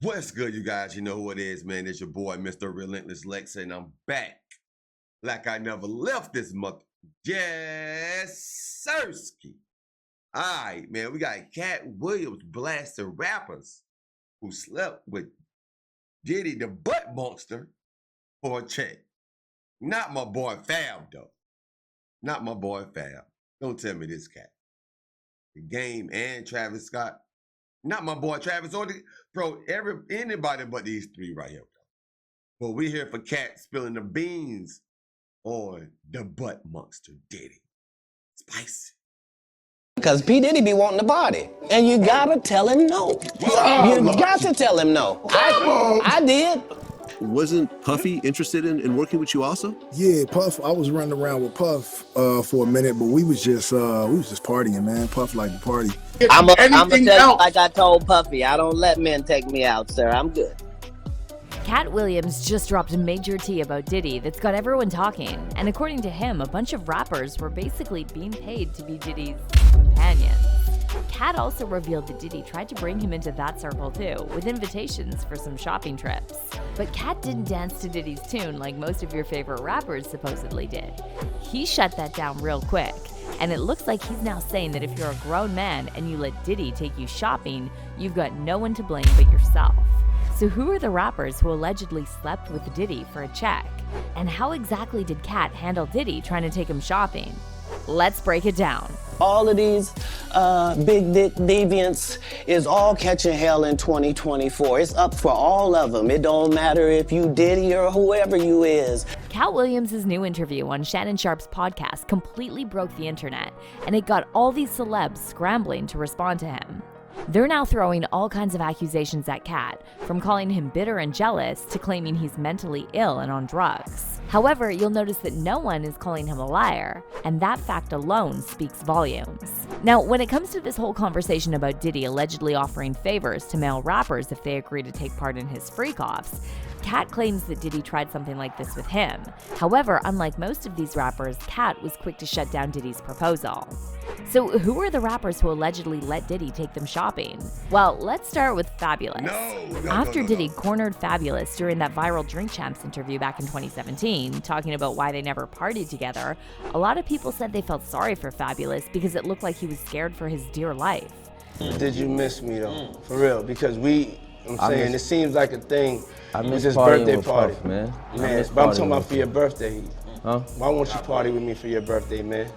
What's good, you guys? You know who it is, man. It's your boy, Mr. Relentless Lex, and I'm back like I never left this month. Yes, sirski. All right, man. We got Katt Williams blasting rappers who slept with Diddy the butt monster for a check. Not my boy Fab, though. Not my boy Fab. Don't tell me this cat. The Game and Travis Scott. Not my boy Travis or anybody but these three right here. But we here for Katt spilling the beans on the butt monster Diddy. Spicy. Because P. Diddy be wanting to party. And you gotta tell him no. You got to tell him no. I did. Wasn't Puffy interested in working with you also? Yeah, Puff. I was running around with Puff for a minute, but we was just partying, man. Puff liked to party. I'm gonna tell you like I told Puffy, I don't let men take me out, sir. I'm good. Katt Williams just dropped a major tea about Diddy that's got everyone talking, and according to him, a bunch of rappers were basically being paid to be Diddy's companions. Katt also revealed that Diddy tried to bring him into that circle too, with invitations for some shopping trips. But Katt didn't dance to Diddy's tune like most of your favorite rappers supposedly did. He shut that down real quick, and it looks like he's now saying that if you're a grown man and you let Diddy take you shopping, you've got no one to blame but yourself. So who are the rappers who allegedly slept with Diddy for a check? And how exactly did Katt handle Diddy trying to take him shopping? Let's break it down. All of these big dick deviants is all catching hell in 2024. It's up for all of them. It don't matter if you Diddy or whoever you is. Katt Williams' new interview on Shannon Sharpe's podcast completely broke the internet, and it got all these celebs scrambling to respond to him. They're now throwing all kinds of accusations at Katt, from calling him bitter and jealous to claiming he's mentally ill and on drugs. However, you'll notice that no one is calling him a liar, and that fact alone speaks volumes. Now, when it comes to this whole conversation about Diddy allegedly offering favors to male rappers if they agree to take part in his freak-offs, Katt claims that Diddy tried something like this with him. However, unlike most of these rappers, Katt was quick to shut down Diddy's proposal. So who are the rappers who allegedly let Diddy take them shopping? Well, let's start with Fabolous. After Diddy cornered Fabolous during that viral Drink Champs interview back in 2017, talking about why they never partied together, a lot of people said they felt sorry for Fabolous because it looked like he was scared for his dear life. Did you miss me though? For real, because it seems like a thing. I miss this partying birthday with party, Puff, man. But I'm talking about for your birthday. Huh? Why won't you party with me for your birthday, man?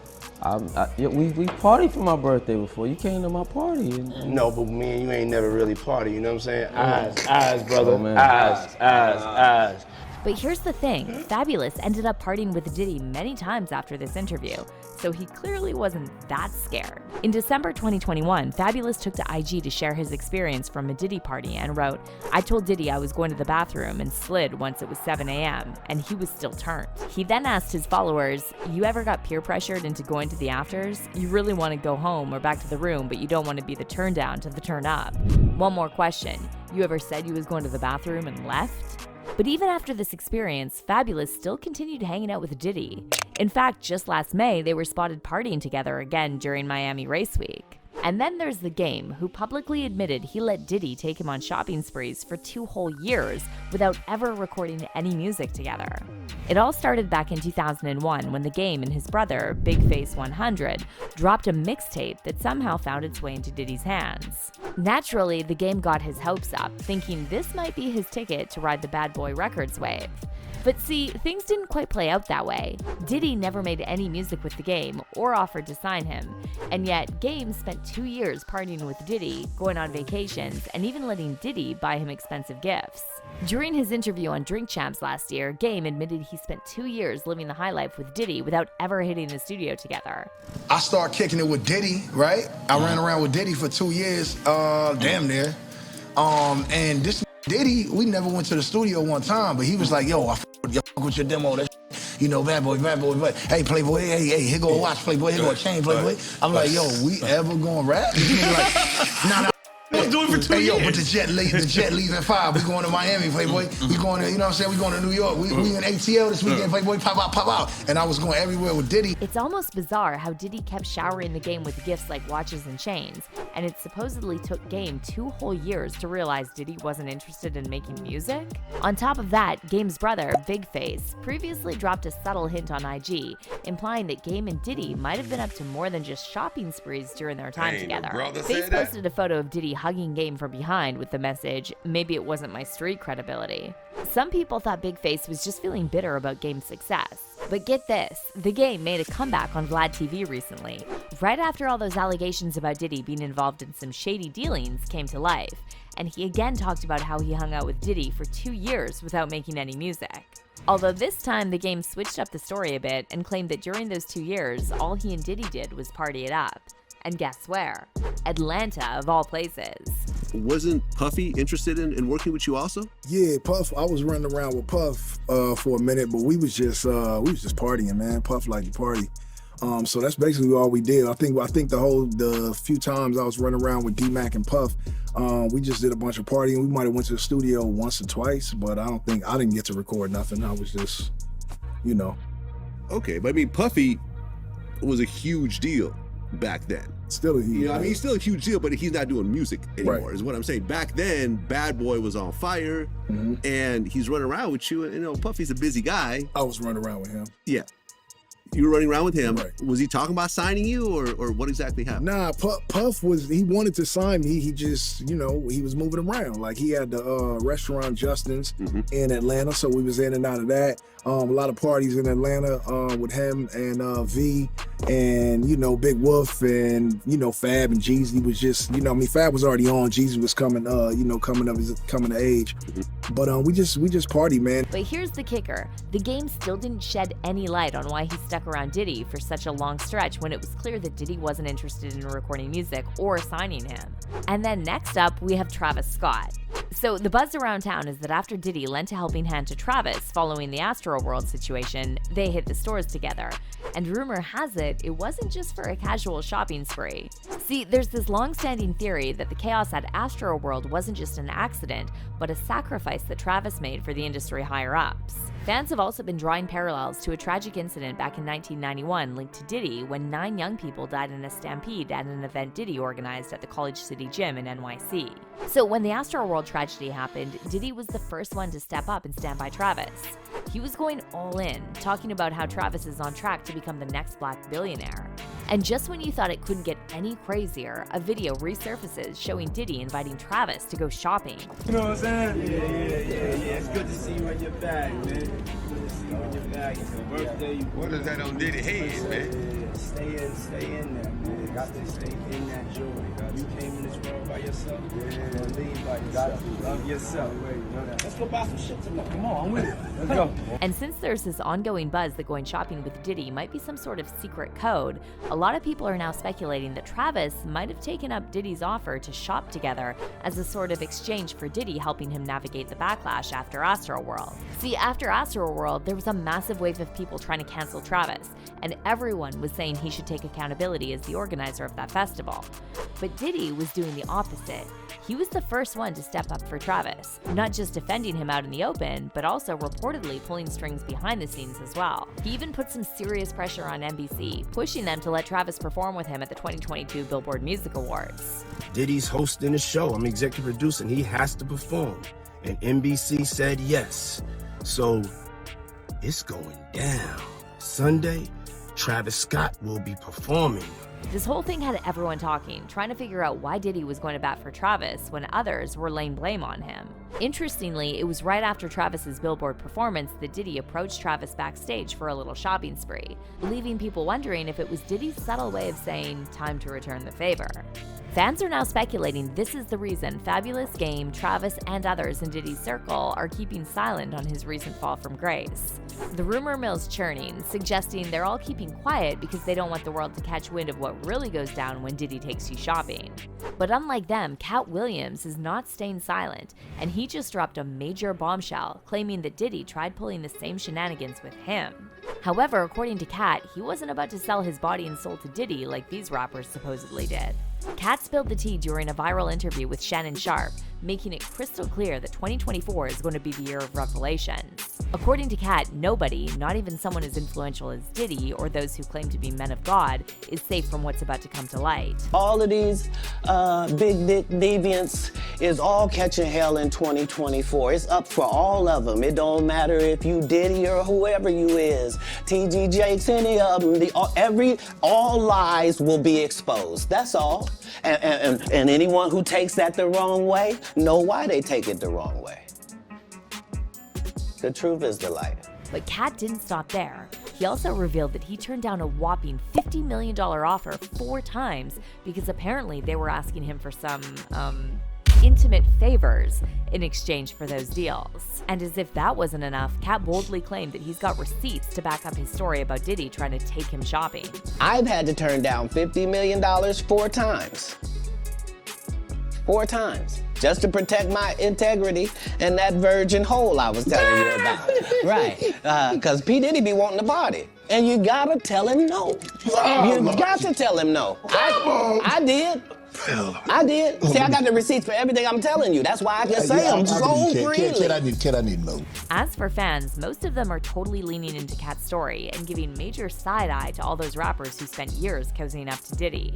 We partied for my birthday before. You came to my party. No, but me and you ain't never really party, you know what I'm saying? Eyes, brother, Oh, man. eyes. But here's the thing, Fabolous ended up partying with Diddy many times after this interview, so he clearly wasn't that scared. In December 2021, Fabolous took to IG to share his experience from a Diddy party and wrote, "I told Diddy I was going to the bathroom and slid once it was 7 a.m. and he was still turned." He then asked his followers, "You ever got peer pressured into going to the afters? You really want to go home or back to the room, but you don't want to be the turn down to the turn up. One more question, you ever said you was going to the bathroom and left?" But even after this experience, Fabolous still continued hanging out with Diddy. In fact, just last May, they were spotted partying together again during Miami Race Week. And then there's The Game, who publicly admitted he let Diddy take him on shopping sprees for 2 whole years without ever recording any music together. It all started back in 2001 when The Game and his brother, Big Face 100, dropped a mixtape that somehow found its way into Diddy's hands. Naturally, The Game got his hopes up, thinking this might be his ticket to ride the Bad Boy Records wave. But see, things didn't quite play out that way. Diddy never made any music with The Game or offered to sign him. And yet, Game spent 2 years partying with Diddy, going on vacations, and even letting Diddy buy him expensive gifts. During his interview on Drink Champs last year, Game admitted he spent 2 years living the high life with Diddy without ever hitting the studio together. I started kicking it with Diddy, right? I ran around with Diddy for 2 years, damn near. And this Diddy, we never went to the studio one time, but he was like, "Yo, I fuck with your demo, that you know, bad boy, but hey, Playboy, hey, here go a watch, Playboy, here go a chain, Playboy." I'm like, "Yo, we ever gonna rap?" He was like, nah, was doing for 2 Hey, yo, years. but the jet leaves at 5. We going to Miami, Playboy. We going to, you know what I'm saying? We going to New York. We in ATL this weekend, Playboy. Pop out. And I was going everywhere with Diddy. It's almost bizarre how Diddy kept showering the Game with gifts like watches and chains, and it supposedly took Game 2 whole years to realize Diddy wasn't interested in making music. On top of that, Game's brother, Big Face, previously dropped a subtle hint on IG, implying that Game and Diddy might have been up to more than just shopping sprees during their time Ain't no together. brother Face said that. posted a photo of Diddy hugging Game from behind with the message, "Maybe it wasn't my street credibility." Some people thought Big Face was just feeling bitter about Game's success. But get this, the Game made a comeback on Vlad TV recently, right after all those allegations about Diddy being involved in some shady dealings came to life. And he again talked about how he hung out with Diddy for 2 years without making any music. Although this time the Game switched up the story a bit and claimed that during those 2 years, all he and Diddy did was party it up. And guess where? Atlanta, of all places. Wasn't Puffy interested in working with you also? Yeah, Puff. I was running around with Puff for a minute, but we was just partying, man. Puff liked to party. So that's basically all we did. I think the few times I was running around with D-Mac and Puff, we just did a bunch of partying. We might have went to the studio once or twice, but I didn't get to record nothing. I was just, you know. Okay, but I mean, Puffy was a huge deal back then. Still a huge You know, I mean, he's still a huge deal, but he's not doing music anymore, Right. is what I'm saying. Back then, Bad Boy was on fire, and he's running around with you. And, you know, Puffy's a busy guy. I was running around with him. Yeah. You were running around with him. Right. Was he talking about signing you, or what exactly happened? Nah, Puff he wanted to sign me. He just, you know, he was moving around. Like, he had the restaurant Justin's in Atlanta, so we was in and out of that. A lot of parties in Atlanta with him and V and, you know, Big Wolf and, you know, Fab and Jeezy was just, you know, I mean, Fab was already on. Jeezy was coming, you know, coming of age. But we just partied, man. But here's the kicker. The Game still didn't shed any light on why he stuck around Diddy for such a long stretch when it was clear that Diddy wasn't interested in recording music or signing him. And then next up, we have Travis Scott. So the buzz around town is that after Diddy lent a helping hand to Travis following the Astroworld situation, they hit the stores together. And rumor has it wasn't just for a casual shopping spree. See, there's this long-standing theory that the chaos at Astroworld wasn't just an accident, but a sacrifice that Travis made for the industry higher-ups. Fans have also been drawing parallels to a tragic incident back in 1991 linked to Diddy when 9 young people died in a stampede at an event Diddy organized at the College City Gym in NYC. So when the Astroworld tragedy happened, Diddy was the first one to step up and stand by Travis. He was going all in, talking about how Travis is on track to become the next black billionaire. And just when you thought it couldn't get any crazier, a video resurfaces showing Diddy inviting Travis to go shopping. You know what I'm saying? Yeah. It's good to see you in your bag, man. Good to see you in your bag. It's your birthday. What is that on Diddy's head, man? Stay in there, man. Got to stay in that joy. You came in this world by yourself. Yeah. Don't leave by yourself. Love yourself. Let's go buy some shit tomorrow. Come on, I'm with it. Let's go. And since there's this ongoing buzz that going shopping with Diddy might be some sort of secret code, a lot of people are now speculating that Travis might have taken up Diddy's offer to shop together as a sort of exchange for Diddy helping him navigate the backlash after Astroworld. See, after Astroworld, there was a massive wave of people trying to cancel Travis, and everyone was saying he should take accountability as the organizer of that festival. But Diddy was doing the opposite. He was the first one to step up for Travis, not just defending him out in the open, but also reportedly pulling strings behind the scenes as well. He even put some serious pressure on NBC, pushing them to let Travis perform with him at the 2022 Billboard Music Awards. Diddy's hosting the show. I'm executive producer, and he has to perform. And NBC said yes. So it's going down. Sunday, Travis Scott will be performing. This whole thing had everyone talking, trying to figure out why Diddy was going to bat for Travis when others were laying blame on him. Interestingly, it was right after Travis's Billboard performance that Diddy approached Travis backstage for a little shopping spree, leaving people wondering if it was Diddy's subtle way of saying, time to return the favor. Fans are now speculating this is the reason Fabolous, Game, Travis, and others in Diddy's circle are keeping silent on his recent fall from grace. The rumor mill's churning, suggesting they're all keeping quiet because they don't want the world to catch wind of what really goes down when Diddy takes you shopping. But unlike them, Katt Williams is not staying silent, and he just dropped a major bombshell claiming that Diddy tried pulling the same shenanigans with him. However, according to Katt, he wasn't about to sell his body and soul to Diddy like these rappers supposedly did. Katt spilled the tea during a viral interview with Shannon Sharpe, making it crystal clear that 2024 is going to be the year of revelations. According to Katt, nobody, not even someone as influential as Diddy or those who claim to be men of God, is safe from what's about to come to light. All of these big dick deviants is all catching hell in 2024. It's up for all of them. It don't matter if you Diddy or whoever you is. TG Jakes, any of them. All lies will be exposed. That's all. And anyone who takes that the wrong way, know why they take it the wrong way. The truth is the light. But Katt didn't stop there. He also revealed that he turned down a whopping $50 million offer 4 times because apparently they were asking him for some, intimate favors in exchange for those deals. And as if that wasn't enough, Katt boldly claimed that he's got receipts to back up his story about Diddy trying to take him shopping. I've had to turn down $50 million 4 times. 4 times. Just to protect my integrity and that virgin hole I was telling you about. Right. Because P. Diddy be wanting the body. And you gotta tell him no. You got to tell him no. I did. I did. See, I got the receipts for everything I'm telling you. That's why I can say them so freely. Kid, I need to know. As for fans, most of them are totally leaning into Katt's story and giving major side-eye to all those rappers who spent years cozying up to Diddy.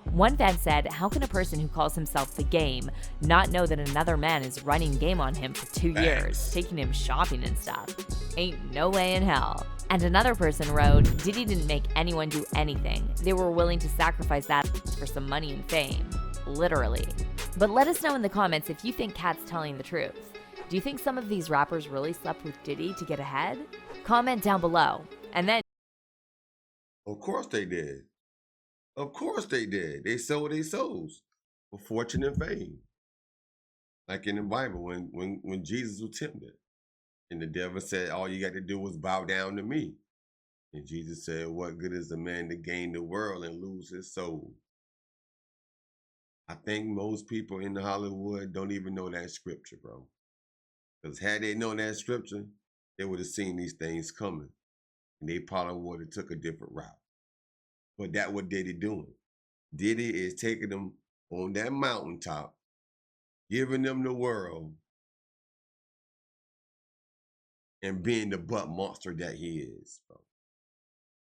One fan said, how can a person who calls himself the Game not know that another man is running game on him for 2 years, taking him shopping and stuff? Ain't no way in hell. And another person wrote, Diddy didn't make anyone do anything. They were willing to sacrifice that for some money and fame. Literally. But let us know in the comments if you think Katt's telling the truth. Do you think some of these rappers really slept with Diddy to get ahead? Comment down below. And then... Of course they did. Of course they did. They sold their souls for fortune and fame. Like in the Bible, when Jesus was tempted. And the devil said, all you got to do was bow down to me. And Jesus said, what good is a man to gain the world and lose his soul? I think most people in Hollywood don't even know that scripture, bro. Because had they known that scripture, they would have seen these things coming. And they probably would have took a different route. But that's what Diddy doing. Diddy is taking them on that mountaintop, giving them the world, and being the butt monster that he is, bro.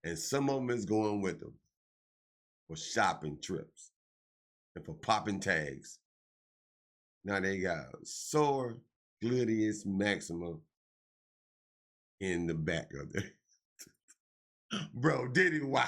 And some of them is going with him for shopping trips and for popping tags. Now they got Soar, Gluteus Maxima in the back of it. Bro, Diddy, wow.